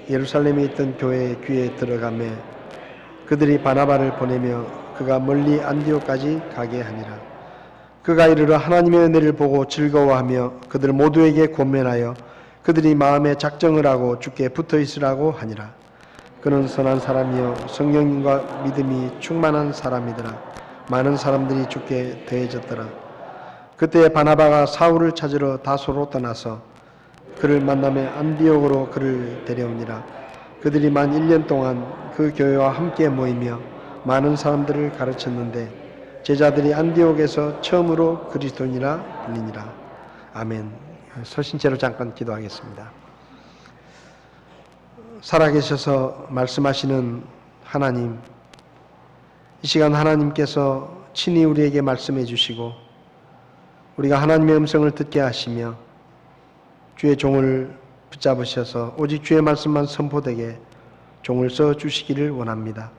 예루살렘에 있던 교회의 귀에 들어가매 그들이 바나바를 보내며 그가 멀리 안디옥까지 가게 하니라. 그가 이르러 하나님의 은혜를 보고 즐거워하며 그들 모두에게 권면하여 그들이 마음에 작정을 하고 주께 붙어 있으라고 하니라. 그는 선한 사람이요 성령님과 믿음이 충만한 사람이더라. 많은 사람들이 주께 더해졌더라. 그때 바나바가 사울을 찾으러 다소로 떠나서 그를 만나며 안디옥으로 그를 데려오니라. 그들이 만 1년 동안 그 교회와 함께 모이며 많은 사람들을 가르쳤는데 제자들이 안디옥에서 처음으로 그리스도인이라 불리니라. 아멘. 서신 채로 잠깐 기도하겠습니다. 살아계셔서 말씀하시는 하나님, 이 시간 하나님께서 친히 우리에게 말씀해 주시고 우리가 하나님의 음성을 듣게 하시며 주의 종을 붙잡으셔서 오직 주의 말씀만 선포되게 종을 써 주시기를 원합니다.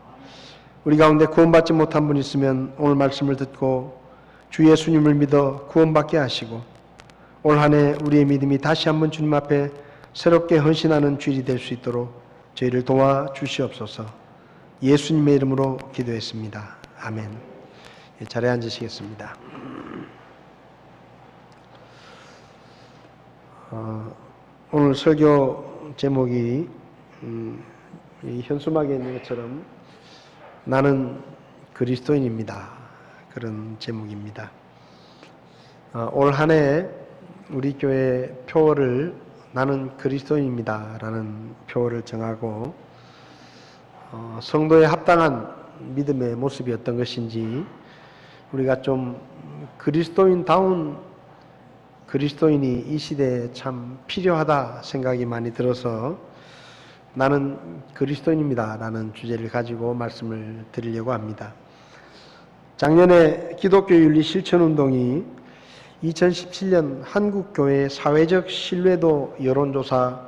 우리 가운데 구원받지 못한 분 있으면 오늘 말씀을 듣고 주 예수님을 믿어 구원받게 하시고 올 한 해 우리의 믿음이 다시 한번 주님 앞에 새롭게 헌신하는 주일이 될 수 있도록 저희를 도와주시옵소서. 예수님의 이름으로 기도했습니다. 아멘. 자리에 앉으시겠습니다. 오늘 설교 제목이 이 현수막에 있는 것처럼 나는 그리스도인입니다. 그런 제목입니다. 올 한 해 우리 교회 표어를 나는 그리스도인입니다 라는 표어를 정하고 성도에 합당한 믿음의 모습이 어떤 것인지 우리가 좀 그리스도인다운 그리스도인이 이 시대에 참 필요하다 생각이 많이 들어서 나는 그리스도인입니다 라는 주제를 가지고 말씀을 드리려고 합니다. 작년에 기독교윤리 실천운동이 2017년 한국교회 사회적 신뢰도 여론조사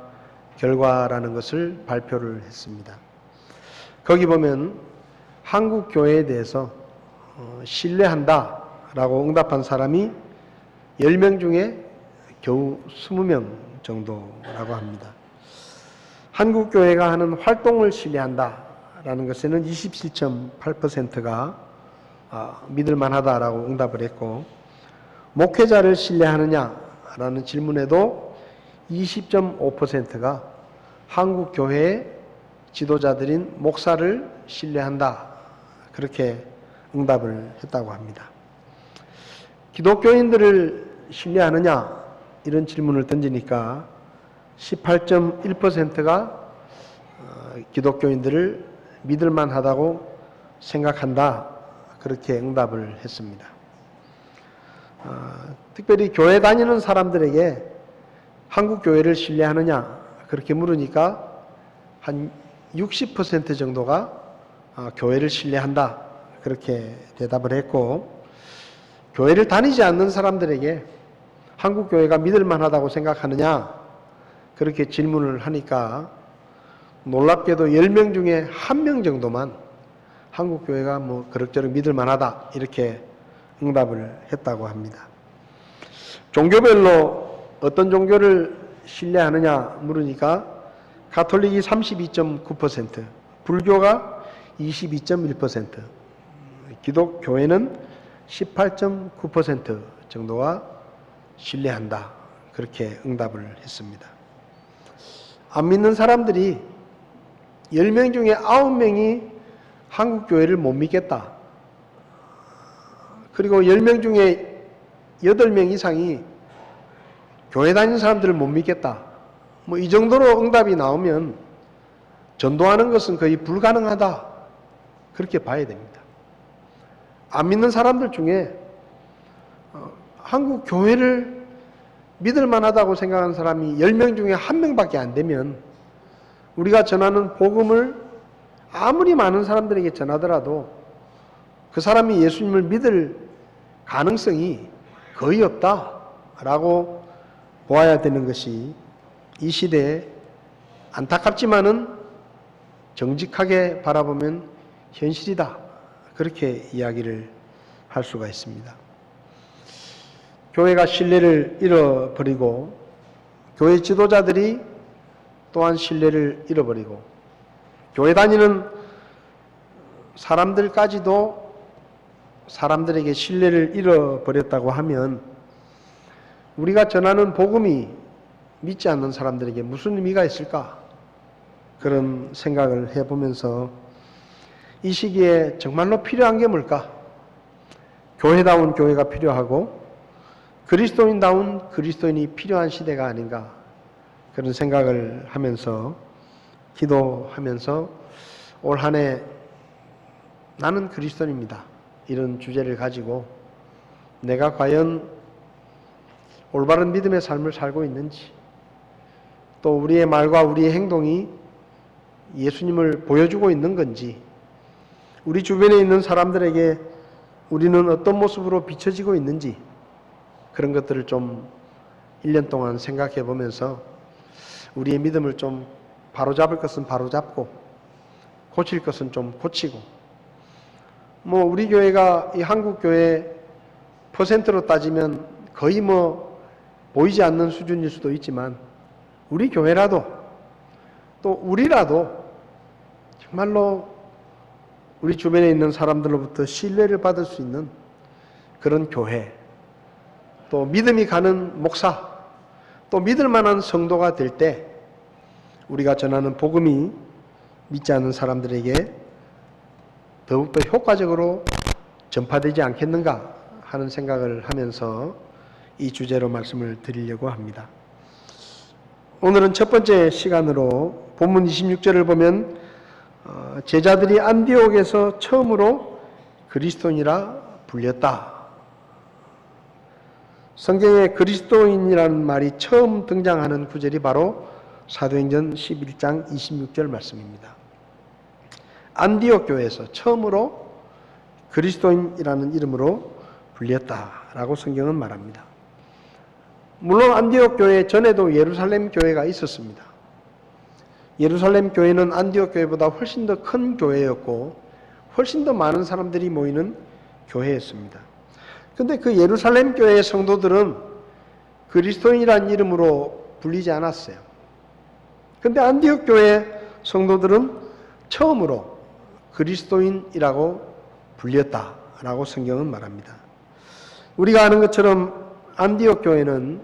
결과라는 것을 발표를 했습니다. 거기 보면 한국교회에 대해서 신뢰한다 라고 응답한 사람이 10명 중에 겨우 20명 정도라고 합니다. 한국교회가 하는 활동을 신뢰한다 라는 것에는 27.8%가 믿을만하다라고 응답을 했고 목회자를 신뢰하느냐라는 질문에도 20.5%가 한국교회의 지도자들인 목사를 신뢰한다 그렇게 응답을 했다고 합니다. 기독교인들을 신뢰하느냐 이런 질문을 던지니까 18.1%가 기독교인들을 믿을만하다고 생각한다 그렇게 응답을 했습니다. 특별히 교회 다니는 사람들에게 한국 교회를 신뢰하느냐 그렇게 물으니까 한 60% 정도가 교회를 신뢰한다 그렇게 대답을 했고 교회를 다니지 않는 사람들에게 한국 교회가 믿을만하다고 생각하느냐 그렇게 질문을 하니까 놀랍게도 10명 중에 1명 정도만 한국 교회가 그럭저럭 믿을만하다 이렇게 응답을 했다고 합니다. 종교별로 어떤 종교를 신뢰하느냐 물으니까 가톨릭이 32.9%, 불교가 22.1%, 기독교회는 18.9% 정도가 신뢰한다 그렇게 응답을 했습니다. 안 믿는 사람들이 10명 중에 9명이 한국교회를 못 믿겠다. 그리고 10명 중에 8명 이상이 교회 다니는 사람들을 못 믿겠다. 이 정도로 응답이 나오면 전도하는 것은 거의 불가능하다. 그렇게 봐야 됩니다. 안 믿는 사람들 중에 한국 교회를 믿을 만하다고 생각하는 사람이 10명 중에 1명밖에 안 되면 우리가 전하는 복음을 아무리 많은 사람들에게 전하더라도 그 사람이 예수님을 믿을 가능성이 거의 없다라고 보아야 되는 것이 이 시대에 안타깝지만은 정직하게 바라보면 현실이다. 그렇게 이야기를 할 수가 있습니다. 교회가 신뢰를 잃어버리고 교회 지도자들이 또한 신뢰를 잃어버리고 교회 다니는 사람들까지도 사람들에게 신뢰를 잃어버렸다고 하면 우리가 전하는 복음이 믿지 않는 사람들에게 무슨 의미가 있을까? 그런 생각을 해보면서 이 시기에 정말로 필요한 게 뭘까? 교회다운 교회가 필요하고 그리스도인다운 그리스도인이 필요한 시대가 아닌가? 그런 생각을 하면서 기도하면서 올 한 해 나는 그리스도인입니다. 이런 주제를 가지고 내가 과연 올바른 믿음의 삶을 살고 있는지 또 우리의 말과 우리의 행동이 예수님을 보여주고 있는 건지 우리 주변에 있는 사람들에게 우리는 어떤 모습으로 비춰지고 있는지 그런 것들을 좀 1년 동안 생각해 보면서 우리의 믿음을 좀 바로잡을 것은 바로잡고 고칠 것은 좀 고치고 우리 교회가 이 한국 교회 퍼센트로 따지면 거의 보이지 않는 수준일 수도 있지만 우리 교회라도 또 우리라도 정말로 우리 주변에 있는 사람들로부터 신뢰를 받을 수 있는 그런 교회 또 믿음이 가는 목사 또 믿을 만한 성도가 될 때 우리가 전하는 복음이 믿지 않는 사람들에게 더욱더 효과적으로 전파되지 않겠는가 하는 생각을 하면서 이 주제로 말씀을 드리려고 합니다. 오늘은 첫 번째 시간으로 본문 26절을 보면 제자들이 안디옥에서 처음으로 그리스도인이라 불렸다. 성경에 그리스도인이라는 말이 처음 등장하는 구절이 바로 사도행전 11장 26절 말씀입니다. 안디옥 교회에서 처음으로 그리스도인이라는 이름으로 불렸다라고 성경은 말합니다. 물론 안디옥 교회 전에도 예루살렘 교회가 있었습니다. 예루살렘 교회는 안디옥 교회보다 훨씬 더 큰 교회였고 훨씬 더 많은 사람들이 모이는 교회였습니다. 그런데 그 예루살렘 교회의 성도들은 그리스도인이라는 이름으로 불리지 않았어요. 그런데 안디옥 교회 성도들은 처음으로 그리스도인이라고 불렸다라고 성경은 말합니다. 우리가 아는 것처럼 안디옥 교회는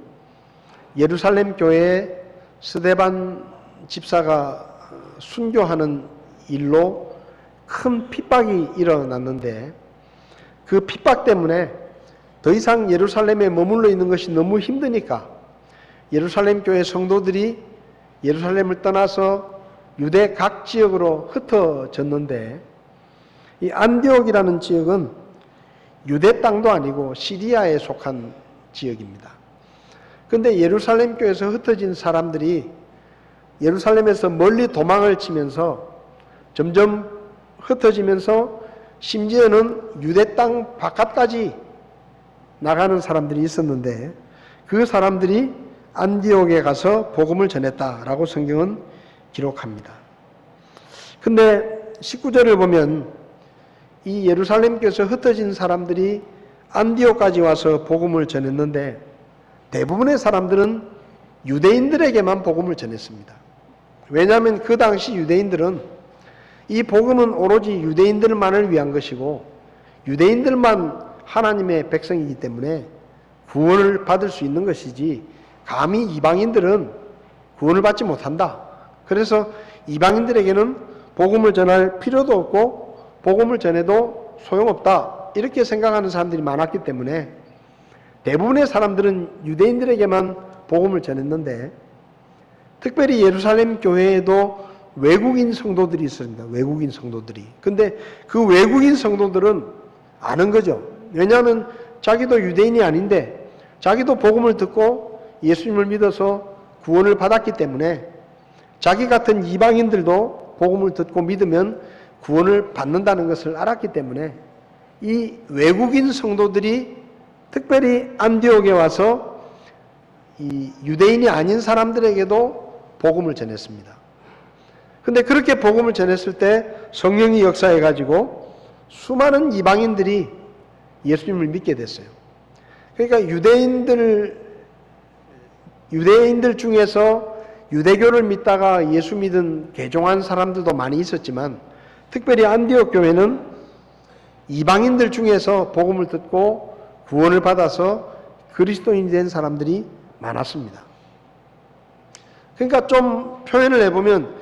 예루살렘 교회에 스데반 집사가 순교하는 일로 큰 핍박이 일어났는데 그 핍박 때문에 더 이상 예루살렘에 머물러 있는 것이 너무 힘드니까 예루살렘 교회 성도들이 예루살렘을 떠나서 유대 각 지역으로 흩어졌는데 이 안디옥이라는 지역은 유대 땅도 아니고 시리아에 속한 지역입니다. 그런데 예루살렘 교회에서 흩어진 사람들이 예루살렘에서 멀리 도망을 치면서 점점 흩어지면서 심지어는 유대 땅 바깥까지 나가는 사람들이 있었는데 그 사람들이 안디옥에 가서 복음을 전했다라고 성경은 기록합니다. 근데 19절을 보면 이 예루살렘 교회에서 흩어진 사람들이 안디옥까지 와서 복음을 전했는데 대부분의 사람들은 유대인들에게만 복음을 전했습니다. 왜냐하면 그 당시 유대인들은 이 복음은 오로지 유대인들만을 위한 것이고 유대인들만 하나님의 백성이기 때문에 구원을 받을 수 있는 것이지 감히 이방인들은 구원을 받지 못한다. 그래서 이방인들에게는 복음을 전할 필요도 없고 복음을 전해도 소용없다. 이렇게 생각하는 사람들이 많았기 때문에 대부분의 사람들은 유대인들에게만 복음을 전했는데 특별히 예루살렘 교회에도 외국인 성도들이 있습니다. 외국인 성도들이. 근데 그 외국인 성도들은 아는 거죠. 왜냐하면 자기도 유대인이 아닌데 자기도 복음을 듣고 예수님을 믿어서 구원을 받았기 때문에 자기 같은 이방인들도 복음을 듣고 믿으면 구원을 받는다는 것을 알았기 때문에 이 외국인 성도들이 특별히 안디옥에 와서 이 유대인이 아닌 사람들에게도 복음을 전했습니다. 근데 그렇게 복음을 전했을 때 성령이 역사해가지고 수많은 이방인들이 예수님을 믿게 됐어요. 그러니까 유대인들 중에서 유대교를 믿다가 예수 믿은 개종한 사람들도 많이 있었지만 특별히 안디옥 교회는 이방인들 중에서 복음을 듣고 구원을 받아서 그리스도인이 된 사람들이 많았습니다. 그러니까 좀 표현을 해보면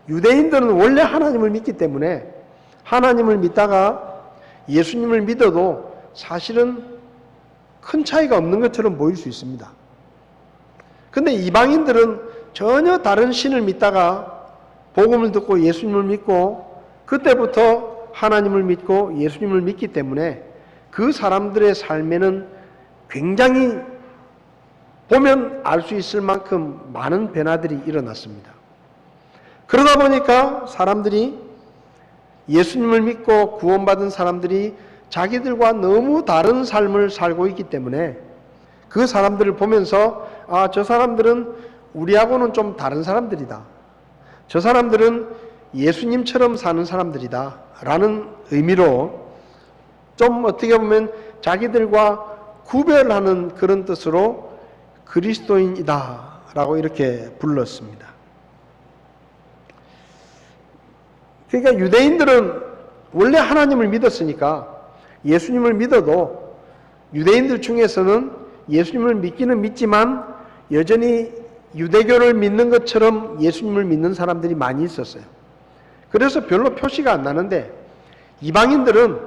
유대인들은 원래 하나님을 믿기 때문에 하나님을 믿다가 예수님을 믿어도 사실은 큰 차이가 없는 것처럼 보일 수 있습니다. 근데 이방인들은 전혀 다른 신을 믿다가 복음을 듣고 예수님을 믿고 그때부터 하나님을 믿고 예수님을 믿기 때문에 그 사람들의 삶에는 굉장히 보면 알 수 있을 만큼 많은 변화들이 일어났습니다. 그러다 보니까 사람들이 예수님을 믿고 구원받은 사람들이 자기들과 너무 다른 삶을 살고 있기 때문에 그 사람들을 보면서 아, 저 사람들은 우리하고는 좀 다른 사람들이다. 저 사람들은 예수님처럼 사는 사람들이다. 라는 의미로 좀 어떻게 보면 자기들과 구별하는 그런 뜻으로 그리스도인이다 라고 이렇게 불렀습니다. 그러니까 유대인들은 원래 하나님을 믿었으니까 예수님을 믿어도 유대인들 중에서는 예수님을 믿기는 믿지만 여전히 유대교를 믿는 것처럼 예수님을 믿는 사람들이 많이 있었어요. 그래서 별로 표시가 안 나는데 이방인들은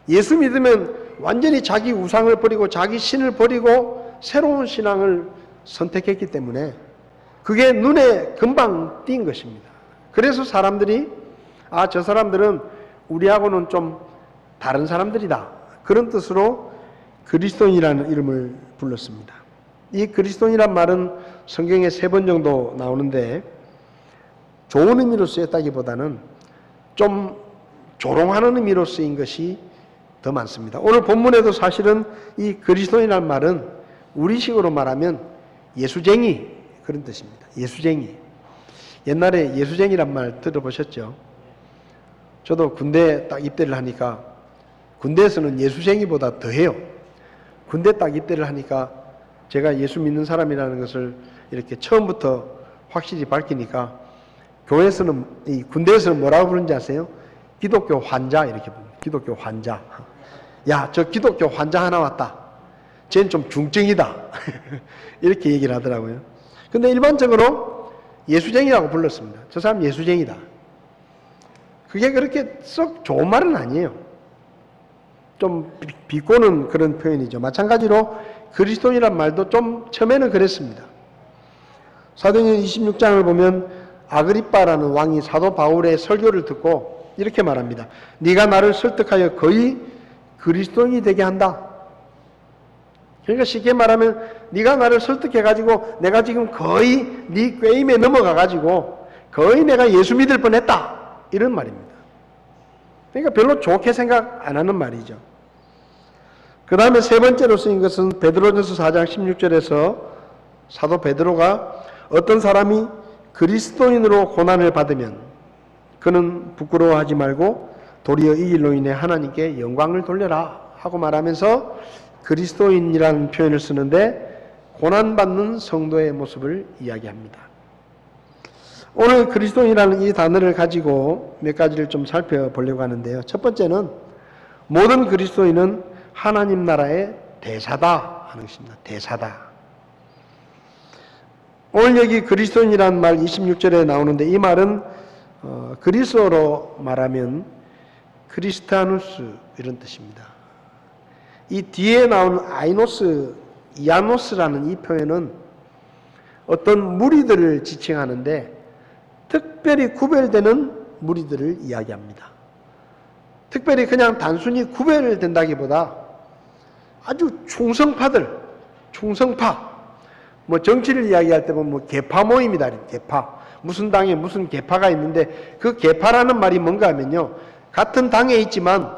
예수 믿으면 완전히 자기 우상을 버리고 자기 신을 버리고 새로운 신앙을 선택했기 때문에 그게 눈에 금방 띈 것입니다. 그래서 사람들이 아, 저 사람들은 우리하고는 좀 다른 사람들이다. 그런 뜻으로 그리스도인이라는 이름을 불렀습니다. 이 그리스도인이란 말은 성경에 3번 정도 나오는데 좋은 의미로 쓰였다기보다는 좀 조롱하는 의미로 쓰인 것이 더 많습니다. 오늘 본문에도 사실은 이 그리스도인이라는 말은 우리식으로 말하면 예수쟁이 그런 뜻입니다. 예수쟁이. 옛날에 예수쟁이란 말 들어보셨죠? 저도 군대에 딱 입대를 하니까 군대에서는 예수쟁이보다 더해요. 군대 딱 입대를 하니까 제가 예수 믿는 사람이라는 것을 이렇게 처음부터 확실히 밝히니까 교회에서는, 이 군대에서는 뭐라고 부르는지 아세요? 기독교 환자 이렇게 부릅니다. 기독교 환자. 야, 저 기독교 환자 하나 왔다. 쟤는 좀 중증이다. 이렇게 얘기를 하더라고요. 근데 일반적으로 예수쟁이라고 불렀습니다. 저 사람 예수쟁이다. 그게 그렇게 썩 좋은 말은 아니에요. 좀 비꼬는 그런 표현이죠. 마찬가지로 그리스도인이란 말도 좀 처음에는 그랬습니다. 사도행전 26장을 보면 아그리빠라는 왕이 사도 바울의 설교를 듣고 이렇게 말합니다. 네가 나를 설득하여 거의 그리스도인이 되게 한다. 그러니까 쉽게 말하면 네가 나를 설득해가지고 내가 지금 거의 네 꾀임에 넘어가가지고 거의 내가 예수 믿을 뻔했다. 이런 말입니다. 그러니까 별로 좋게 생각 안 하는 말이죠. 그 다음에 3번째로 쓰인 것은 베드로전서 4장 16절에서 사도 베드로가 어떤 사람이 그리스도인으로 고난을 받으면 그는 부끄러워하지 말고 도리어 이 일로 인해 하나님께 영광을 돌려라 하고 말하면서 그리스도인이라는 표현을 쓰는데 고난받는 성도의 모습을 이야기합니다. 오늘 그리스도인이라는 이 단어를 가지고 몇 가지를 좀 살펴보려고 하는데요. 첫 번째는 모든 그리스도인은 하나님 나라의 대사다 하는 것입니다. 대사다. 오늘 여기 그리스도인이라는 말 26절에 나오는데 이 말은 그리스어로 말하면 크리스타누스 이런 뜻입니다. 이 뒤에 나오는 아이노스, 이아노스라는 이 표현은 어떤 무리들을 지칭하는데 특별히 구별되는 무리들을 이야기합니다. 특별히 그냥 단순히 구별된다기보다 아주 충성파들, 충성파, 뭐 정치를 이야기할 때 보면 뭐 계파 모임이다. 계파. 무슨 당에 무슨 계파가 있는데 그 계파라는 말이 뭔가 하면요. 같은 당에 있지만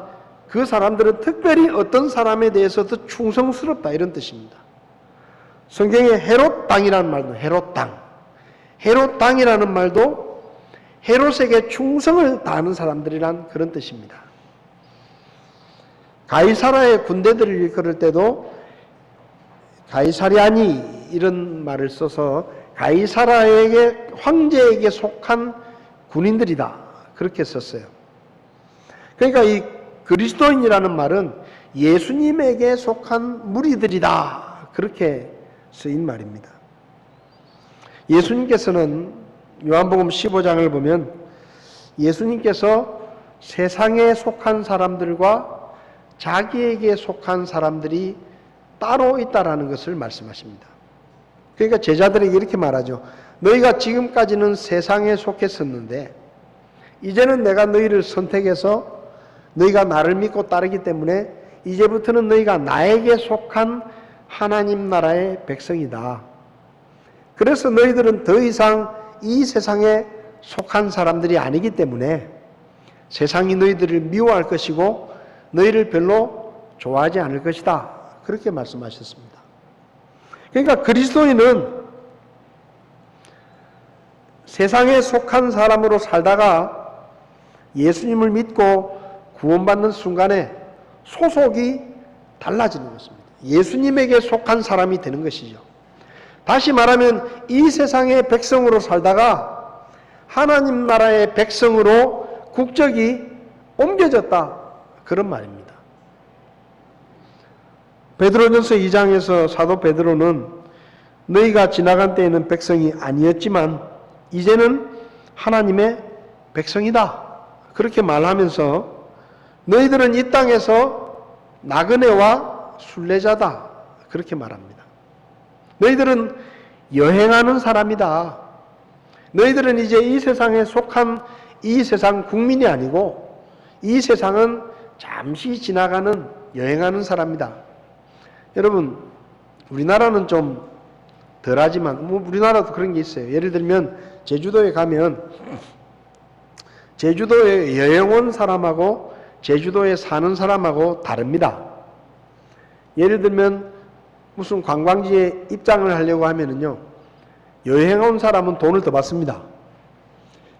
그 사람들은 특별히 어떤 사람에 대해서 더 충성스럽다 이런 뜻입니다. 성경에 헤롯당이라는 말도 헤롯당. 헤롯당이라는 말도 헤롯에게 충성을 다하는 사람들이란 그런 뜻입니다. 가이사라의 군대들을 일컬을 때도 가이사리아니 이런 말을 써서 가이사라에게 황제에게 속한 군인들이다. 그렇게 썼어요. 그러니까 이 그리스도인이라는 말은 예수님에게 속한 무리들이다. 그렇게 쓰인 말입니다. 예수님께서는 요한복음 15장을 보면 예수님께서 세상에 속한 사람들과 자기에게 속한 사람들이 따로 있다라는 것을 말씀하십니다. 그러니까 제자들에게 이렇게 말하죠. 너희가 지금까지는 세상에 속했었는데 이제는 내가 너희를 선택해서 너희가 나를 믿고 따르기 때문에 이제부터는 너희가 나에게 속한 하나님 나라의 백성이다. 그래서 너희들은 더 이상 이 세상에 속한 사람들이 아니기 때문에 세상이 너희들을 미워할 것이고 너희를 별로 좋아하지 않을 것이다. 그렇게 말씀하셨습니다. 그러니까 그리스도인은 세상에 속한 사람으로 살다가 예수님을 믿고 구원받는 순간에 소속이 달라지는 것입니다. 예수님에게 속한 사람이 되는 것이죠. 다시 말하면 이 세상의 백성으로 살다가 하나님 나라의 백성으로 국적이 옮겨졌다. 그런 말입니다. 베드로전서 2장에서 사도 베드로는 너희가 지나간 때에는 백성이 아니었지만 이제는 하나님의 백성이다. 그렇게 말하면서 너희들은 이 땅에서 나그네와 순례자다. 그렇게 말합니다. 너희들은 여행하는 사람이다. 너희들은 이제 이 세상에 속한 이 세상 국민이 아니고 이 세상은 잠시 지나가는 여행하는 사람이다. 여러분, 우리나라는 좀 덜하지만 우리나라도 그런 게 있어요. 예를 들면 제주도에 가면 제주도에 여행 온 사람하고 제주도에 사는 사람하고 다릅니다. 예를 들면 무슨 관광지에 입장을 하려고 하면은요, 여행 온 사람은 돈을 더 받습니다.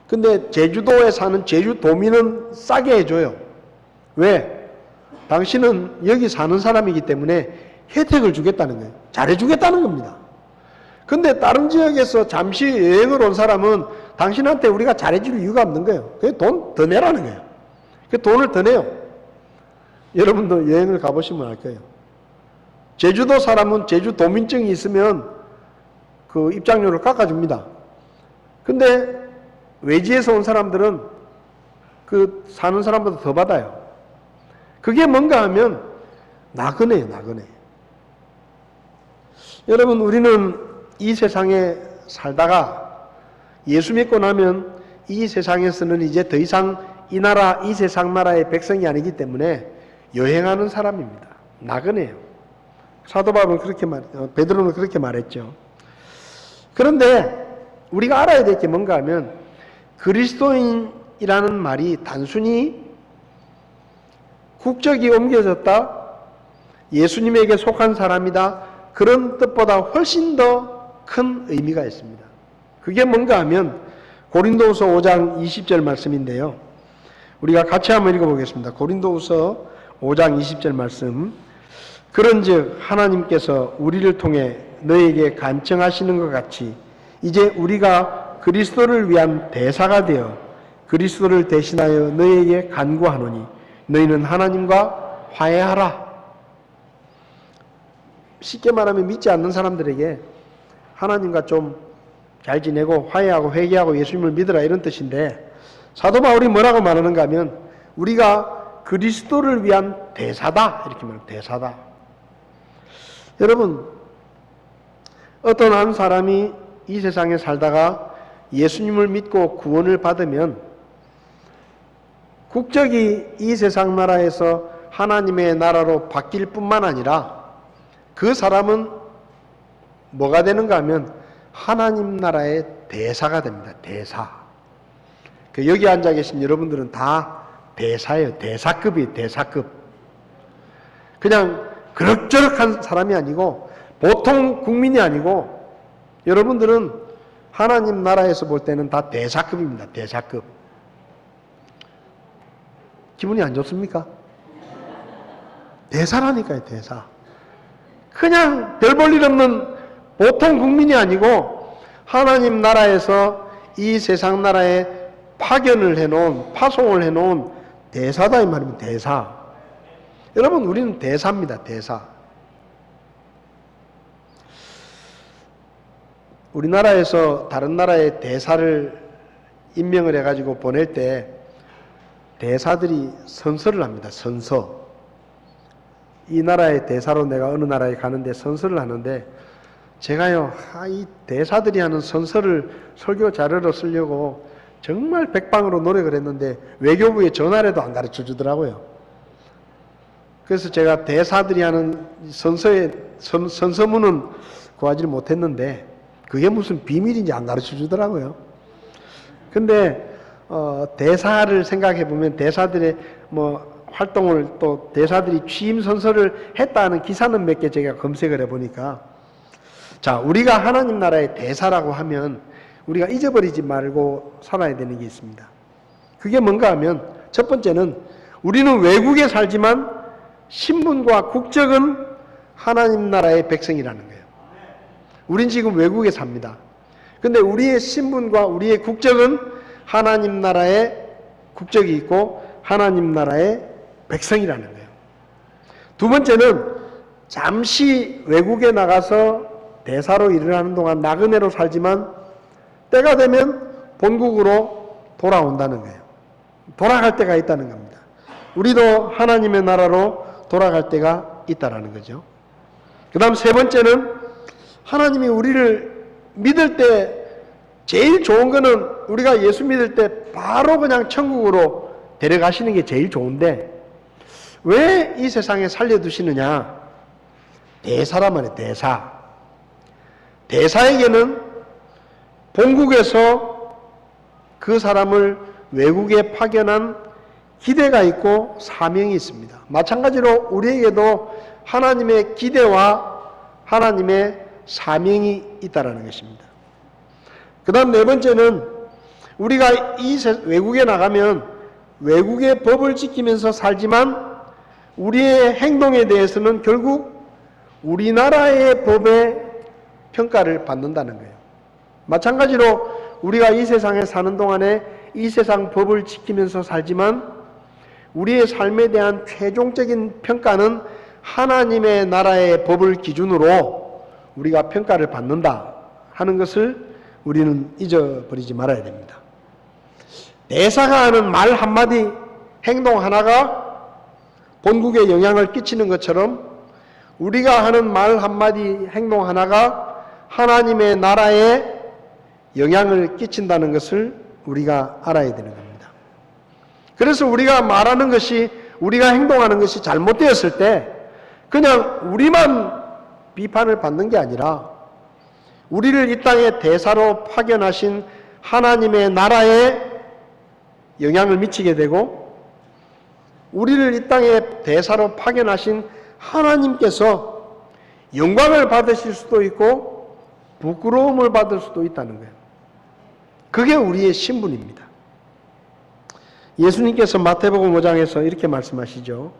근데 제주도에 사는 제주도민은 싸게 해줘요. 왜? 당신은 여기 사는 사람이기 때문에 혜택을 주겠다는 거예요. 잘해주겠다는 겁니다. 근데 다른 지역에서 잠시 여행을 온 사람은 당신한테 우리가 잘해줄 이유가 없는 거예요. 그게 돈 더 내라는 거예요. 그 돈을 더 내요. 여러분도 여행을 가보시면 알 거예요. 제주도 사람은 제주도민증이 있으면 그 입장료를 깎아줍니다. 근데 외지에서 온 사람들은 그 사는 사람보다 더 받아요. 그게 뭔가 하면 나그네예요, 나그네. 여러분, 우리는 이 세상에 살다가 예수 믿고 나면 이 세상에서는 이제 더 이상 이 나라, 이 세상 나라의 백성이 아니기 때문에 여행하는 사람입니다. 나그네예요. 사도 바울은 그렇게 베드로는 그렇게 말했죠. 그런데 우리가 알아야 될 게 뭔가 하면 그리스도인이라는 말이 단순히 국적이 옮겨졌다, 예수님에게 속한 사람이다, 그런 뜻보다 훨씬 더 큰 의미가 있습니다. 그게 뭔가 하면 고린도후서 5장 20절 말씀인데요. 우리가 같이 한번 읽어보겠습니다. 고린도후서 5장 20절 말씀. 그런즉 하나님께서 우리를 통해 너에게 간청하시는 것 같이 이제 우리가 그리스도를 위한 대사가 되어 그리스도를 대신하여 너에게 간구하노니 너희는 하나님과 화해하라. 쉽게 말하면 믿지 않는 사람들에게 하나님과 좀 잘 지내고 화해하고 회개하고 예수님을 믿으라, 이런 뜻인데, 사도 바울이 뭐라고 말하는가 하면 우리가 그리스도를 위한 대사다, 이렇게 말합니다. 대사다. 여러분, 어떤 한 사람이 이 세상에 살다가 예수님을 믿고 구원을 받으면 국적이 이 세상 나라에서 하나님의 나라로 바뀔 뿐만 아니라 그 사람은 뭐가 되는가 하면 하나님 나라의 대사가 됩니다. 대사. 여기 앉아 계신 여러분들은 다 대사예요. 대사급이에요. 대사급. 그냥 그럭저럭한 사람이 아니고 보통 국민이 아니고 여러분들은 하나님 나라에서 볼 때는 다 대사급입니다. 대사급. 기분이 안 좋습니까? 대사라니까요. 대사. 그냥 별 볼 일 없는 보통 국민이 아니고 하나님 나라에서 이 세상 나라에 파견을 해놓은, 파송을 해놓은 대사다 이 말입니다. 대사. 여러분, 우리는 대사입니다. 대사. 우리나라에서 다른 나라에 대사를 임명을 해가지고 보낼 때 대사들이 선서를 합니다. 선서. 이 나라의 대사로 내가 어느 나라에 가는데 선서를 하는데, 제가요, 이 대사들이 하는 선서를 설교 자료로 쓰려고 정말 백방으로 노력을 했는데 외교부에 전화를 해도 안 가르쳐 주더라고요. 그래서 제가 대사들이 하는 선서문은 구하지 못했는데 그게 무슨 비밀인지 안 가르쳐 주더라고요. 근데 대사를 생각해 보면 대사들의 활동을, 또 대사들이 취임 선서를 했다는 기사는 몇 개 제가 검색을 해 보니까, 자, 우리가 하나님 나라의 대사라고 하면 우리가 잊어버리지 말고 살아야 되는 게 있습니다. 그게 뭔가 하면, 첫 번째는 우리는 외국에 살지만 신분과 국적은 하나님 나라의 백성이라는 거예요. 우린 지금 외국에 삽니다. 근데 우리의 신분과 우리의 국적은 하나님 나라의 국적이 있고 하나님 나라의 백성이라는 거예요. 두 번째는 잠시 외국에 나가서 대사로 일을 하는 동안 나그네로 살지만 때가 되면 본국으로 돌아온다는 거예요. 돌아갈 때가 있다는 겁니다. 우리도 하나님의 나라로 돌아갈 때가 있다라는 거죠. 그 다음 세 번째는, 하나님이 우리를 믿을 때 제일 좋은 거는 우리가 예수 믿을 때 바로 그냥 천국으로 데려가시는 게 제일 좋은데, 왜 이 세상에 살려두시느냐? 대사란 말이에요. 대사. 대사에게는 본국에서 그 사람을 외국에 파견한 기대가 있고 사명이 있습니다. 마찬가지로 우리에게도 하나님의 기대와 하나님의 사명이 있다는 것입니다. 그 다음 네 번째는, 우리가 외국에 나가면 외국의 법을 지키면서 살지만 우리의 행동에 대해서는 결국 우리나라의 법의 평가를 받는다는 거예요. 마찬가지로 우리가 이 세상에 사는 동안에 이 세상 법을 지키면서 살지만 우리의 삶에 대한 최종적인 평가는 하나님의 나라의 법을 기준으로 우리가 평가를 받는다 하는 것을 우리는 잊어버리지 말아야 됩니다. 대사가 하는 말 한마디, 행동 하나가 본국에 영향을 끼치는 것처럼 우리가 하는 말 한마디, 행동 하나가 하나님의 나라에 영향을 끼친다는 것을 우리가 알아야 되는 겁니다. 그래서 우리가 말하는 것이, 우리가 행동하는 것이 잘못되었을 때 그냥 우리만 비판을 받는 게 아니라 우리를 이 땅에 대사로 파견하신 하나님의 나라에 영향을 미치게 되고, 우리를 이 땅에 대사로 파견하신 하나님께서 영광을 받으실 수도 있고 부끄러움을 받을 수도 있다는 거예요. 그게 우리의 신분입니다. 예수님께서 마태복음 5장에서 이렇게 말씀하시죠.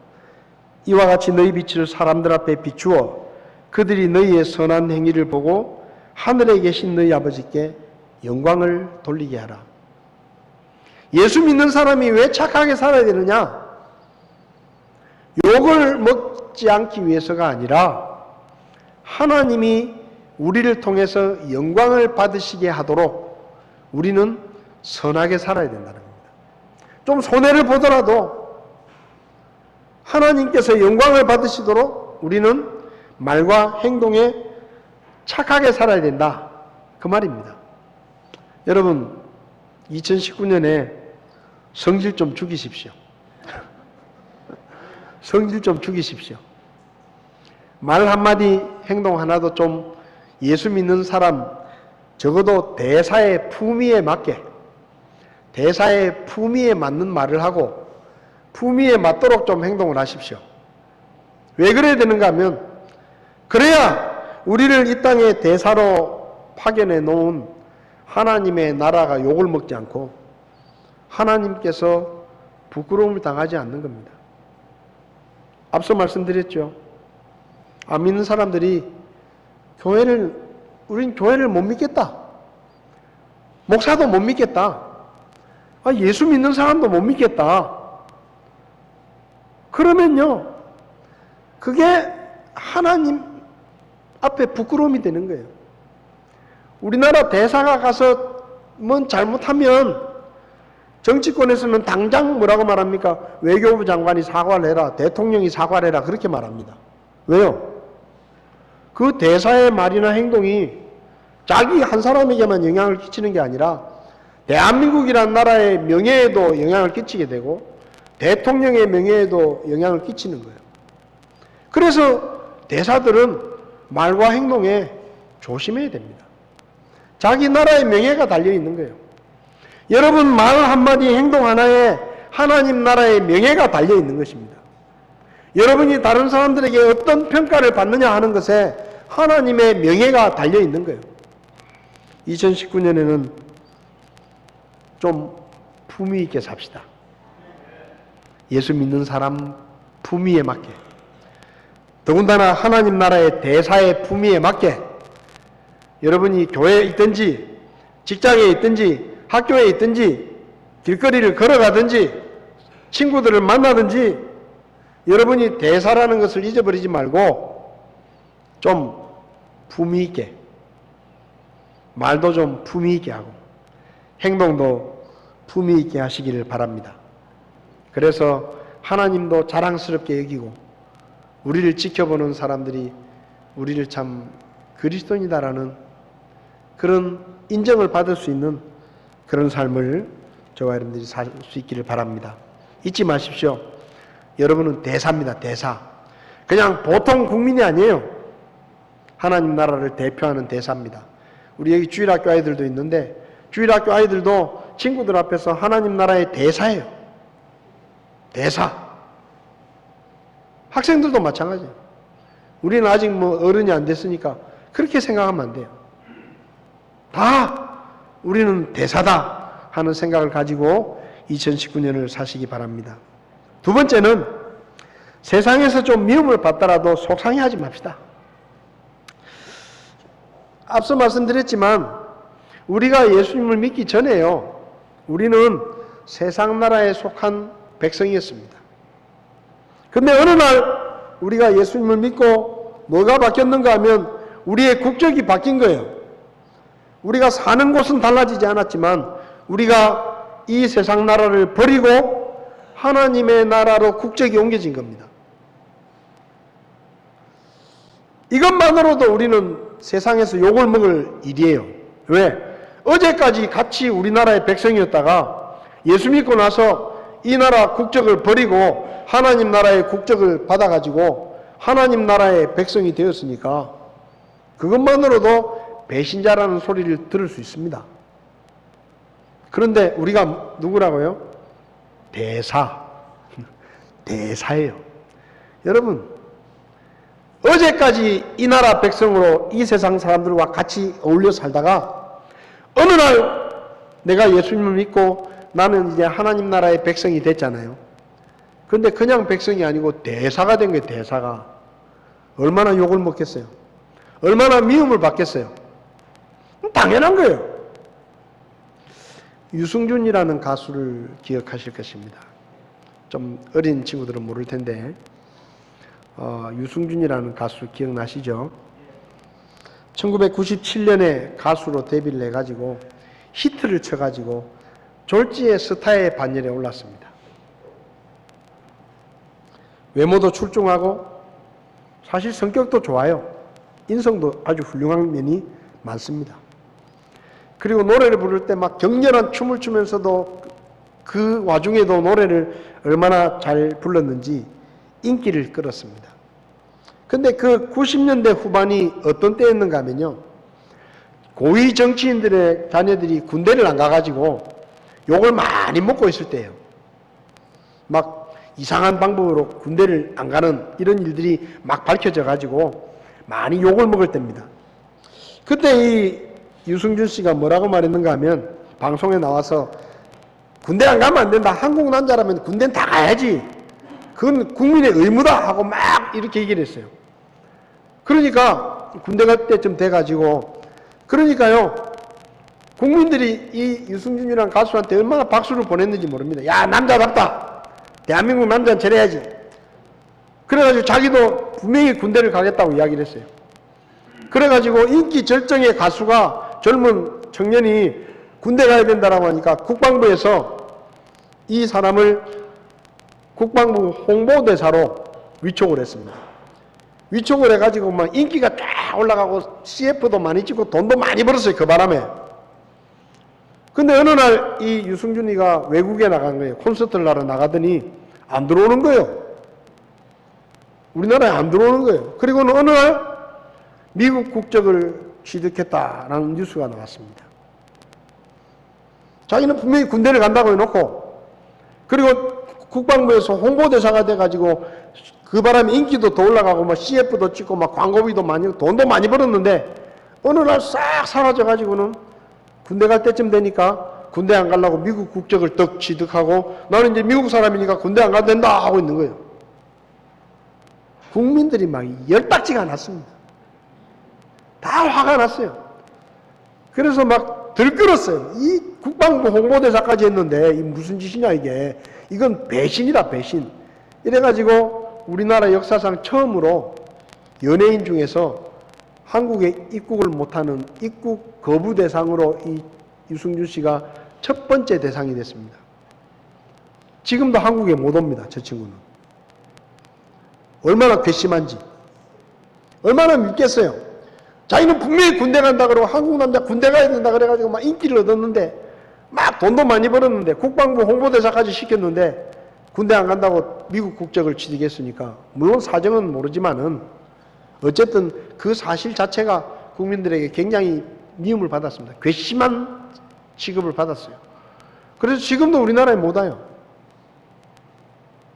이와 같이 너희 빛을 사람들 앞에 비추어 그들이 너희의 선한 행위를 보고 하늘에 계신 너희 아버지께 영광을 돌리게 하라. 예수 믿는 사람이 왜 착하게 살아야 되느냐? 욕을 먹지 않기 위해서가 아니라 하나님이 우리를 통해서 영광을 받으시게 하도록 우리는 선하게 살아야 된다는 겁니다. 좀 손해를 보더라도 하나님께서 영광을 받으시도록 우리는 말과 행동에 착하게 살아야 된다, 그 말입니다. 여러분, 2019년에 성질 좀 죽이십시오. 성질 좀 죽이십시오. 말 한마디, 행동 하나도 좀 예수 믿는 사람, 적어도 대사의 품위에 맞게, 대사의 품위에 맞는 말을 하고 품위에 맞도록 좀 행동을 하십시오. 왜 그래야 되는가 하면, 그래야 우리를 이 땅에 대사로 파견해 놓은 하나님의 나라가 욕을 먹지 않고 하나님께서 부끄러움을 당하지 않는 겁니다. 앞서 말씀드렸죠. 안 믿는 사람들이 우린 교회를 못 믿겠다, 목사도 못 믿겠다. 예수 믿는 사람도 못 믿겠다. 그러면요, 그게 하나님 앞에 부끄러움이 되는 거예요. 우리나라 대사가 가서 뭐 잘못하면 정치권에서는 당장 뭐라고 말합니까? 외교부 장관이 사과를 해라, 대통령이 사과를 해라, 그렇게 말합니다. 왜요? 그 대사의 말이나 행동이 자기 한 사람에게만 영향을 끼치는 게 아니라 대한민국이라는 나라의 명예에도 영향을 끼치게 되고 대통령의 명예에도 영향을 끼치는 거예요. 그래서 대사들은 말과 행동에 조심해야 됩니다. 자기 나라의 명예가 달려있는 거예요. 여러분 말 한마디 행동 하나에 하나님 나라의 명예가 달려있는 것입니다. 여러분이 다른 사람들에게 어떤 평가를 받느냐 하는 것에 하나님의 명예가 달려있는 거예요. 2019년에는 좀 품위 있게 삽시다. 예수 믿는 사람 품위에 맞게, 더군다나 하나님 나라의 대사의 품위에 맞게, 여러분이 교회에 있든지 직장에 있든지 학교에 있든지 길거리를 걸어가든지 친구들을 만나든지 여러분이 대사라는 것을 잊어버리지 말고 좀 품위 있게, 말도 좀 품위 있게 하고 행동도 품위 있게 하시기를 바랍니다. 그래서 하나님도 자랑스럽게 여기고 우리를 지켜보는 사람들이 우리를 참 그리스도인이다라는 그런 인정을 받을 수 있는 그런 삶을 저와 여러분들이 살 수 있기를 바랍니다. 잊지 마십시오. 여러분은 대사입니다. 대사. 그냥 보통 국민이 아니에요. 하나님 나라를 대표하는 대사입니다. 우리 여기 주일학교 아이들도 있는데 주일학교 아이들도 친구들 앞에서 하나님 나라의 대사예요. 대사. 학생들도 마찬가지예요. 우리는 아직 뭐 어른이 안 됐으니까 그렇게 생각하면 안 돼요. 다 우리는 대사다 하는 생각을 가지고 2019년을 사시기 바랍니다. 두 번째는 세상에서 좀 미움을 받더라도 속상해하지 맙시다. 앞서 말씀드렸지만 우리가 예수님을 믿기 전에요, 우리는 세상 나라에 속한 백성이었습니다. 근데 어느 날 우리가 예수님을 믿고 뭐가 바뀌었는가 하면 우리의 국적이 바뀐 거예요. 우리가 사는 곳은 달라지지 않았지만 우리가 이 세상 나라를 버리고 하나님의 나라로 국적이 옮겨진 겁니다. 이것만으로도 우리는 세상에서 욕을 먹을 일이에요. 왜? 어제까지 같이 우리나라의 백성이었다가 예수 믿고 나서 이 나라 국적을 버리고 하나님 나라의 국적을 받아가지고 하나님 나라의 백성이 되었으니까 그것만으로도 배신자라는 소리를 들을 수 있습니다. 그런데 우리가 누구라고요? 대사. 대사예요. 여러분, 어제까지 이 나라 백성으로 이 세상 사람들과 같이 어울려 살다가 어느 날 내가 예수님을 믿고 나는 이제 하나님 나라의 백성이 됐잖아요. 근데 그냥 백성이 아니고 대사가 된 거예요. 대사가. 얼마나 욕을 먹겠어요? 얼마나 미움을 받겠어요? 당연한 거예요. 유승준이라는 가수를 기억하실 것입니다. 좀 어린 친구들은 모를 텐데 유승준이라는 가수 기억나시죠? 1997년에 가수로 데뷔를 해가지고 히트를 쳐가지고 졸지의 스타의 반열에 올랐습니다. 외모도 출중하고 사실 성격도 좋아요. 인성도 아주 훌륭한 면이 많습니다. 그리고 노래를 부를 때 막 격렬한 춤을 추면서도 그 와중에도 노래를 얼마나 잘 불렀는지 인기를 끌었습니다. 근데 그 90년대 후반이 어떤 때였는가 하면요, 고위 정치인들의 자녀들이 군대를 안 가가지고 욕을 많이 먹고 있을 때예요. 막 이상한 방법으로 군대를 안 가는 이런 일들이 막 밝혀져 가지고 많이 욕을 먹을 때입니다. 그때 이 유승준 씨가 뭐라고 말했는가 하면 방송에 나와서 군대 안 가면 안 된다. 한국 남자라면 군대는 다 가야지. 그건 국민의 의무다 하고 막 이렇게 얘기를 했어요. 그러니까 군대 갈 때쯤 돼가지고 그러니까요, 국민들이 이 유승준이라는 가수한테 얼마나 박수를 보냈는지 모릅니다. 야, 남자답다. 대한민국 남자는 저래야지. 그래가지고 자기도 분명히 군대를 가겠다고 이야기를 했어요. 그래가지고 인기 절정의 가수가, 젊은 청년이 군대 가야 된다라고 하니까 국방부에서 이 사람을 국방부 홍보대사로 위촉을 했습니다. 위촉을 해가지고 막 인기가 쫙 올라가고 CF도 많이 찍고 돈도 많이 벌었어요. 그 바람에. 근데 어느 날 이 유승준이가 외국에 나간 거예요. 콘서트를 하러 나가더니 안 들어오는 거예요. 우리나라에 안 들어오는 거예요. 그리고는 어느 날 미국 국적을 취득했다라는 뉴스가 나왔습니다. 자기는 분명히 군대를 간다고 해놓고, 그리고 국방부에서 홍보대사가 돼가지고 그 바람에 인기도 더 올라가고 막 CF도 찍고 막 광고비도 많이, 돈도 많이 벌었는데 어느 날 싹 사라져가지고는 군대 갈 때쯤 되니까 군대 안 가려고 미국 국적을 떡 취득하고 나는 이제 미국 사람이니까 군대 안 가도 된다 하고 있는 거예요. 국민들이 막 열딱지가 났습니다. 다 화가 났어요. 그래서 막 들끓었어요. 이 국방부 홍보대사까지 했는데 이 무슨 짓이냐 이게. 이건 배신이다, 배신. 이래가지고 우리나라 역사상 처음으로 연예인 중에서 한국에 입국을 못하는 입국 거부 대상으로 이 유승준 씨가 첫 번째 대상이 됐습니다. 지금도 한국에 못 옵니다, 저 친구는. 얼마나 괘씸한지. 얼마나 믿겠어요. 자기는 분명히 군대 간다 그러고 한국 남자 군대 가야 된다 그래가지고 막 인기를 얻었는데 막 돈도 많이 벌었는데 국방부 홍보대사까지 시켰는데 군대 안 간다고 미국 국적을 취득했으니까 물론 사정은 모르지만은 어쨌든 그 사실 자체가 국민들에게 굉장히 미움을 받았습니다. 괘씸한 취급을 받았어요. 그래서 지금도 우리나라에 못 와요.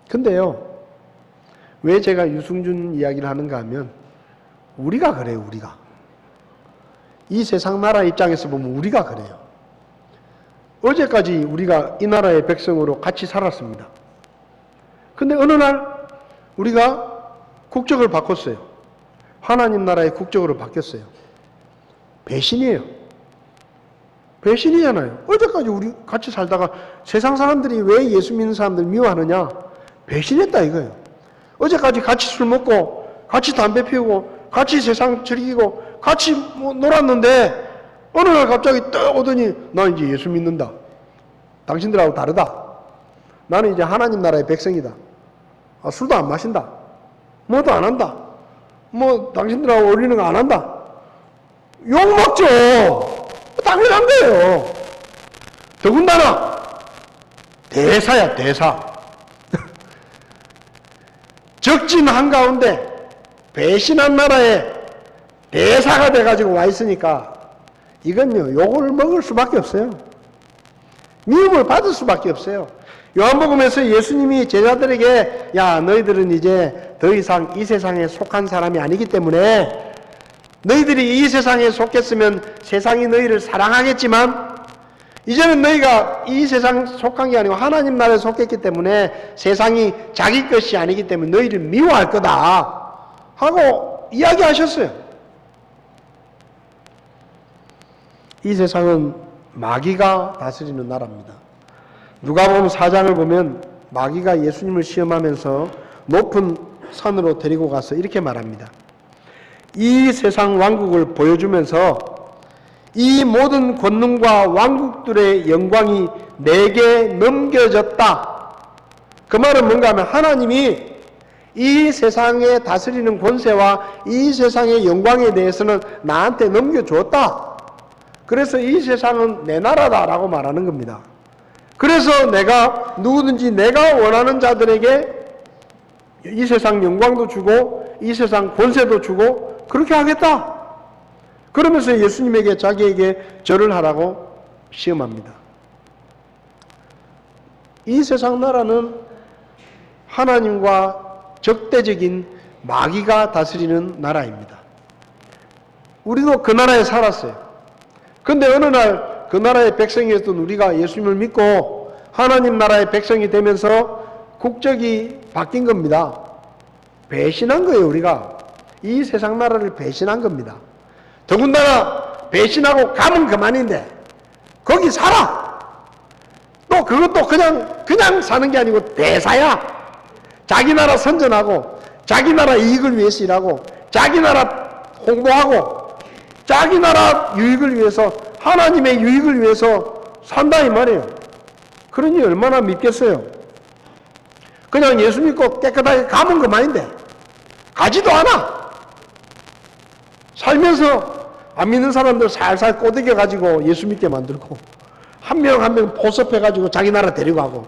근데요, 왜 제가 유승준 이야기를 하는가 하면 우리가 그래요, 우리가. 이 세상 나라 입장에서 보면 우리가 그래요. 어제까지 우리가 이 나라의 백성으로 같이 살았습니다. 근데 어느 날 우리가 국적을 바꿨어요. 하나님 나라의 국적으로 바뀌었어요. 배신이에요. 배신이잖아요. 어제까지 우리 같이 살다가 세상 사람들이 왜 예수 믿는 사람들 미워하느냐? 배신했다 이거예요. 어제까지 같이 술 먹고 같이 담배 피우고 같이 세상 즐기고 같이 놀았는데 어느 날 갑자기 떡 오더니 나 이제 예수 믿는다. 당신들하고 다르다. 나는 이제 하나님 나라의 백성이다. 술도 안 마신다. 뭐도 안 한다. 뭐 당신들하고 어울리는 거 안 한다. 욕 먹죠. 당연한 거예요. 더군다나 대사야, 대사. 적진 한가운데 배신한 나라에 대사가 돼가지고 와 있으니까 이건요, 욕을 먹을 수밖에 없어요. 미움을 받을 수밖에 없어요. 요한복음에서 예수님이 제자들에게 야, 너희들은 이제 더 이상 이 세상에 속한 사람이 아니기 때문에 너희들이 이 세상에 속했으면 세상이 너희를 사랑하겠지만 이제는 너희가 이 세상 속한 게 아니고 하나님 나라에 속했기 때문에 세상이 자기 것이 아니기 때문에 너희를 미워할 거다 하고 이야기하셨어요. 이 세상은 마귀가 다스리는 나라입니다. 누가복음 4장을 보면 마귀가 예수님을 시험하면서 높은 산으로 데리고 가서 이렇게 말합니다. 이 세상 왕국을 보여주면서 이 모든 권능과 왕국들의 영광이 내게 넘겨졌다. 그 말은 뭔가 하면 하나님이 이 세상에 다스리는 권세와 이 세상의 영광에 대해서는 나한테 넘겨주었다. 그래서 이 세상은 내 나라다라고 말하는 겁니다. 그래서 내가 누구든지 내가 원하는 자들에게 이 세상 영광도 주고 이 세상 권세도 주고 그렇게 하겠다. 그러면서 예수님에게 자기에게 절을 하라고 시험합니다. 이 세상 나라는 하나님과 적대적인 마귀가 다스리는 나라입니다. 우리도 그 나라에 살았어요. 근데 어느 날 그 나라의 백성이었던 우리가 예수님을 믿고 하나님 나라의 백성이 되면서 국적이 바뀐 겁니다. 배신한 거예요, 우리가. 이 세상 나라를 배신한 겁니다. 더군다나 배신하고 가면 그만인데 거기 살아. 또 그것도 그냥 사는 게 아니고 대사야. 자기 나라 선전하고 자기 나라 이익을 위해서 일하고 자기 나라 홍보하고 자기 나라 유익을 위해서 하나님의 유익을 위해서 산다 이 말이에요. 그러니 얼마나 믿겠어요. 그냥 예수 믿고 깨끗하게 가면 그만인데 가지도 않아. 살면서 안 믿는 사람들 살살 꼬드겨 가지고 예수 믿게 만들고 한 명 한 명 포섭해 가지고 자기 나라 데려가고.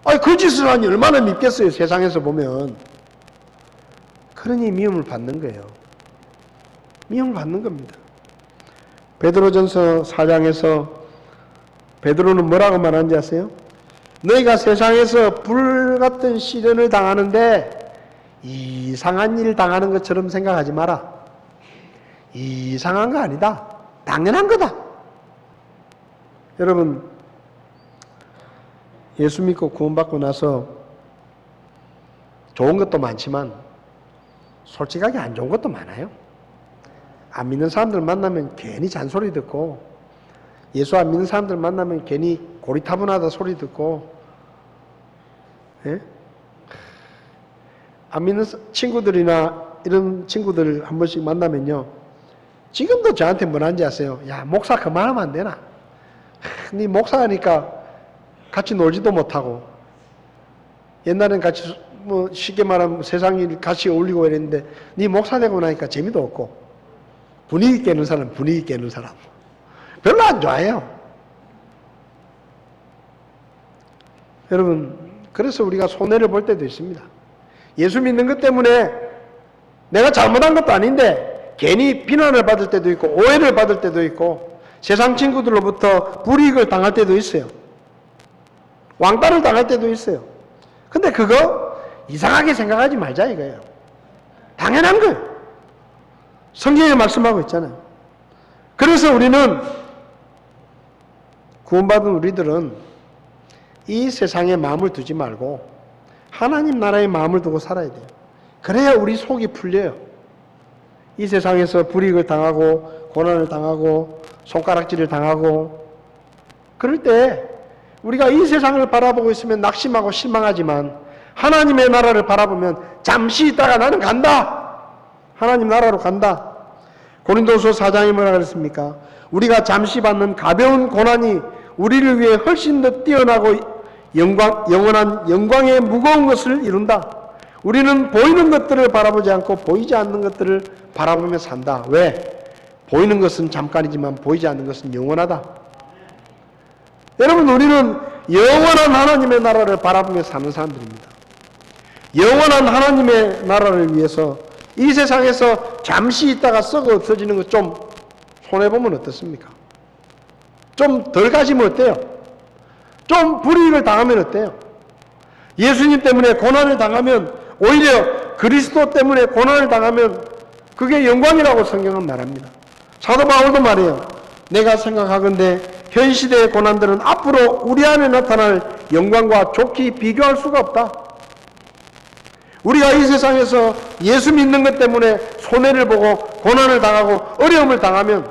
아니 그 짓을 하니 얼마나 믿겠어요. 세상에서 보면. 그러니 미움을 받는 거예요. 미움을 받는 겁니다. 베드로전서 4장에서 베드로는 뭐라고 말하는지 아세요? 너희가 세상에서 불같은 시련을 당하는데 이상한 일 당하는 것처럼 생각하지 마라. 이상한 거 아니다. 당연한 거다. 여러분, 예수 믿고 구원받고 나서 좋은 것도 많지만 솔직하게 안 좋은 것도 많아요. 안 믿는 사람들 만나면 괜히 잔소리 듣고, 예수 안 믿는 사람들 만나면 괜히 고리타분하다 소리 듣고, 예? 안 믿는 친구들이나 이런 친구들 한 번씩 만나면요, 지금도 저한테 뭐라는지 아세요? 야, 목사 그만하면 안 되나? 네 목사니까 같이 놀지도 못하고, 옛날엔 같이 뭐 쉽게 말하면 세상 일 같이 어울리고 이랬는데 네 목사 되고 나니까 재미도 없고, 분위기 깨는 사람, 분위기 깨는 사람 별로 안 좋아해요. 여러분, 그래서 우리가 손해를 볼 때도 있습니다. 예수 믿는 것 때문에 내가 잘못한 것도 아닌데 괜히 비난을 받을 때도 있고 오해를 받을 때도 있고 세상 친구들로부터 불이익을 당할 때도 있어요. 왕따를 당할 때도 있어요. 근데 그거 이상하게 생각하지 말자 이거예요. 당연한 거예요. 성경에 말씀하고 있잖아요. 그래서 우리는, 구원받은 우리들은 이 세상에 마음을 두지 말고 하나님 나라에 마음을 두고 살아야 돼요. 그래야 우리 속이 풀려요. 이 세상에서 불이익을 당하고 고난을 당하고 손가락질을 당하고 그럴 때 우리가 이 세상을 바라보고 있으면 낙심하고 실망하지만 하나님의 나라를 바라보면 잠시 있다가 나는 간다. 하나님 나라로 간다. 고린도서 4장에 뭐라 그랬습니까? 우리가 잠시 받는 가벼운 고난이 우리를 위해 훨씬 더 뛰어나고 영원한 영광의 무거운 것을 이룬다. 우리는 보이는 것들을 바라보지 않고 보이지 않는 것들을 바라보며 산다. 왜? 보이는 것은 잠깐이지만 보이지 않는 것은 영원하다. 여러분, 우리는 영원한 하나님의 나라를 바라보며 사는 사람들입니다. 영원한 하나님의 나라를 위해서 이 세상에서 잠시 있다가 썩어 없어지는 것 좀 손해보면 어떻습니까? 좀 덜 가지면 어때요? 좀 불이익을 당하면 어때요? 예수님 때문에 고난을 당하면, 오히려 그리스도 때문에 고난을 당하면 그게 영광이라고 성경은 말합니다. 사도 바울도 말해요. 내가 생각하건대 현 시대의 고난들은 앞으로 우리 안에 나타날 영광과 좋게 비교할 수가 없다. 우리가 이 세상에서 예수 믿는 것 때문에 손해를 보고 고난을 당하고 어려움을 당하면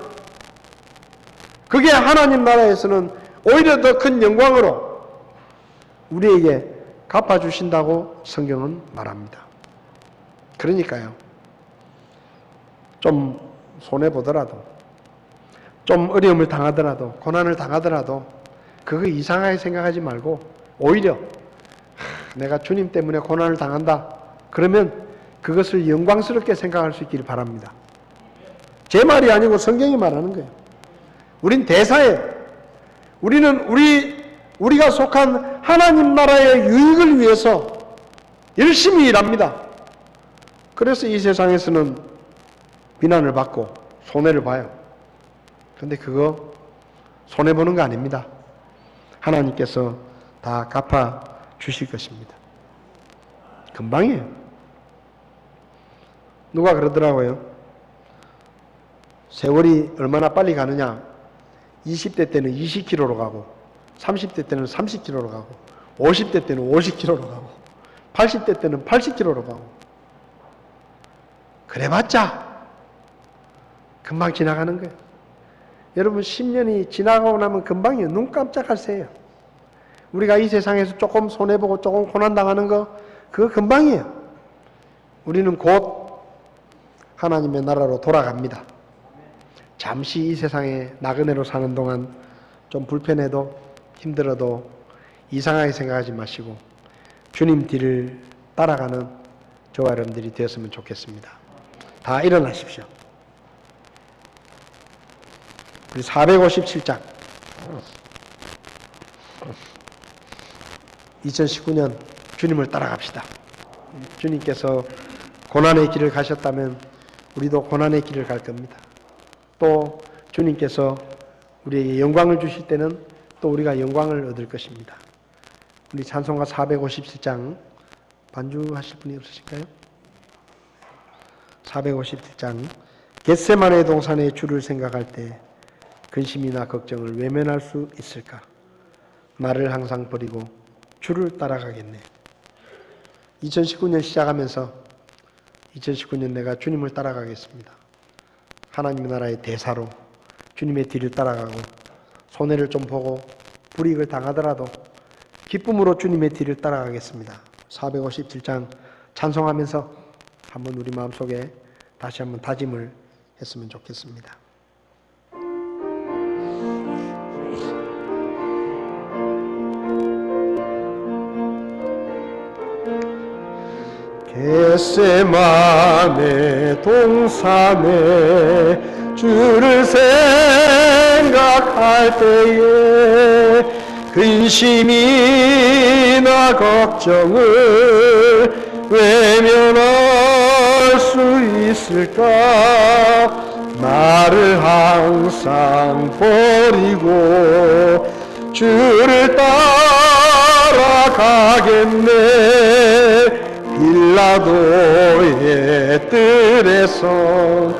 그게 하나님 나라에서는 오히려 더 큰 영광으로 우리에게 갚아주신다고 성경은 말합니다. 그러니까요, 좀 손해보더라도, 좀 어려움을 당하더라도, 고난을 당하더라도 그거 이상하게 생각하지 말고 오히려 내가 주님 때문에 고난을 당한다. 그러면 그것을 영광스럽게 생각할 수 있기를 바랍니다. 제 말이 아니고 성경이 말하는 거예요. 우린 대사예요. 우리는 우리가 속한 하나님 나라의 유익을 위해서 열심히 일합니다. 그래서 이 세상에서는 비난을 받고 손해를 봐요. 그런데 그거 손해보는 거 아닙니다. 하나님께서 다 갚아 주실 것입니다. 금방이에요. 누가 그러더라고요. 세월이 얼마나 빨리 가느냐. 20대 때는 20km로 가고 30대 때는 30km로 가고 50대 때는 50km로 가고 80대 때는 80km로 가고 그래봤자 금방 지나가는 거예요. 여러분 10년이 지나가고 나면 금방이에요. 눈 깜짝할 새예요. 우리가 이 세상에서 조금 손해보고 조금 고난당하는 거 그거 금방이에요. 우리는 곧 하나님의 나라로 돌아갑니다. 잠시 이 세상에 나그네로 사는 동안 좀 불편해도 힘들어도 이상하게 생각하지 마시고 주님 뒤를 따라가는 저와 여러분들이 되었으면 좋겠습니다. 다 일어나십시오. 우리 457장 2019년 주님을 따라갑시다. 주님께서 고난의 길을 가셨다면 우리도 고난의 길을 갈 겁니다. 또 주님께서 우리에게 영광을 주실 때는 또 우리가 영광을 얻을 것입니다. 우리 찬송가 457장 반주하실 분이 없으실까요? 457장 겟세마네 동산의 주를 생각할 때 근심이나 걱정을 외면할 수 있을까? 나를 항상 버리고 주를 따라가겠네. 2019년 시작하면서 2019년 내가 주님을 따라가겠습니다. 하나님의 나라의 대사로 주님의 뒤를 따라가고 손해를 좀 보고 불이익을 당하더라도 기쁨으로 주님의 뒤를 따라가겠습니다. 457장 찬송하면서 한번 우리 마음속에 다시 한번 다짐을 했으면 좋겠습니다. 겟세마네 동산에 주를 생각할 때에 근심이나 걱정을 외면할 수 있을까? 나를 항상 버리고 주를 따라가겠네. 빌라도의 뜰에서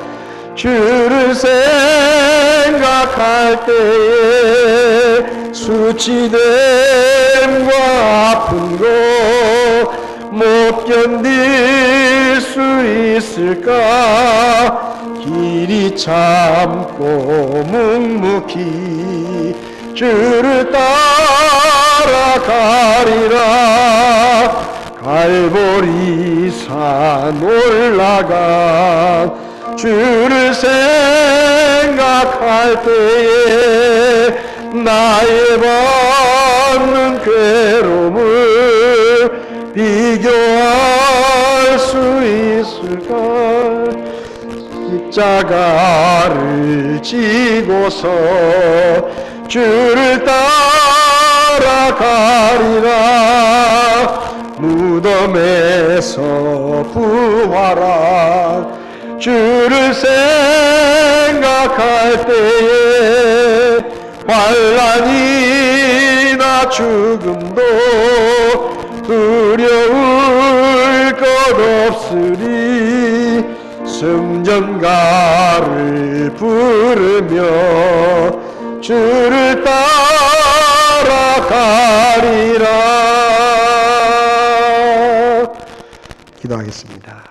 주를 생각할 때에 수치됨과 아픈 거 못 견딜 수 있을까? 길이 참고 묵묵히 주를 따라가리라. 갈보리산 올라가 주를 생각할 때에 나의 받는 괴로움을 비교할 수 있을까? 십자가를 지고서 주를 따라가리라. 무덤에서 부활한 주를 생각할 때에 환난이나 죽음도 두려울 것 없으리. 승전가를 부르며 주를 따라가리라. 기도하겠습니다.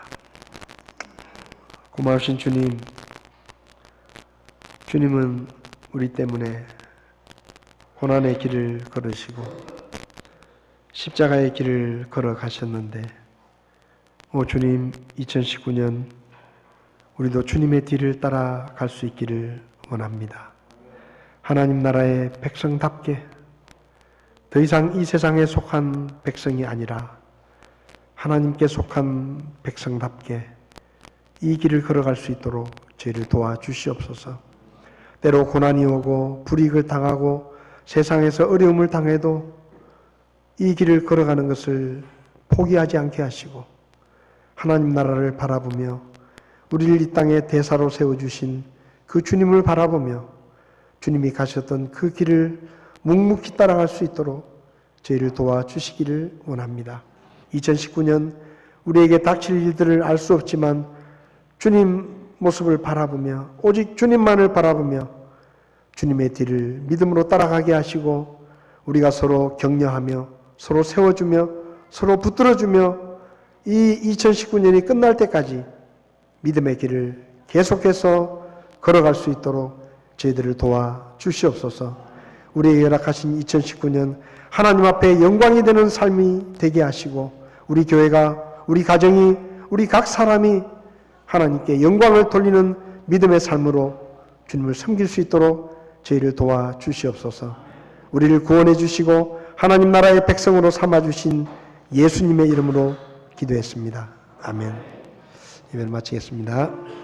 고마우신 주님, 주님은 우리 때문에 고난의 길을 걸으시고 십자가의 길을 걸어가셨는데, 오 주님, 2019년 우리도 주님의 뒤를 따라갈 수 있기를 원합니다. 하나님 나라의 백성답게 더 이상 이 세상에 속한 백성이 아니라 하나님께 속한 백성답게 이 길을 걸어갈 수 있도록 저희를 도와주시옵소서. 때로 고난이 오고 불이익을 당하고 세상에서 어려움을 당해도 이 길을 걸어가는 것을 포기하지 않게 하시고 하나님 나라를 바라보며 우리를 이 땅에 대사로 세워주신 그 주님을 바라보며 주님이 가셨던 그 길을 묵묵히 따라갈 수 있도록 저희를 도와주시기를 원합니다. 2019년 우리에게 닥칠 일들을 알 수 없지만 주님 모습을 바라보며 오직 주님만을 바라보며 주님의 뒤를 믿음으로 따라가게 하시고 우리가 서로 격려하며 서로 세워주며 서로 붙들어주며 이 2019년이 끝날 때까지 믿음의 길을 계속해서 걸어갈 수 있도록 저희들을 도와 주시옵소서. 우리에게 허락하신 2019년 하나님 앞에 영광이 되는 삶이 되게 하시고 우리 교회가, 우리 가정이, 우리 각 사람이 하나님께 영광을 돌리는 믿음의 삶으로 주님을 섬길 수 있도록 저희를 도와 주시옵소서. 우리를 구원해 주시고 하나님 나라의 백성으로 삼아주신 예수님의 이름으로 기도했습니다. 아멘. 예배를 마치겠습니다.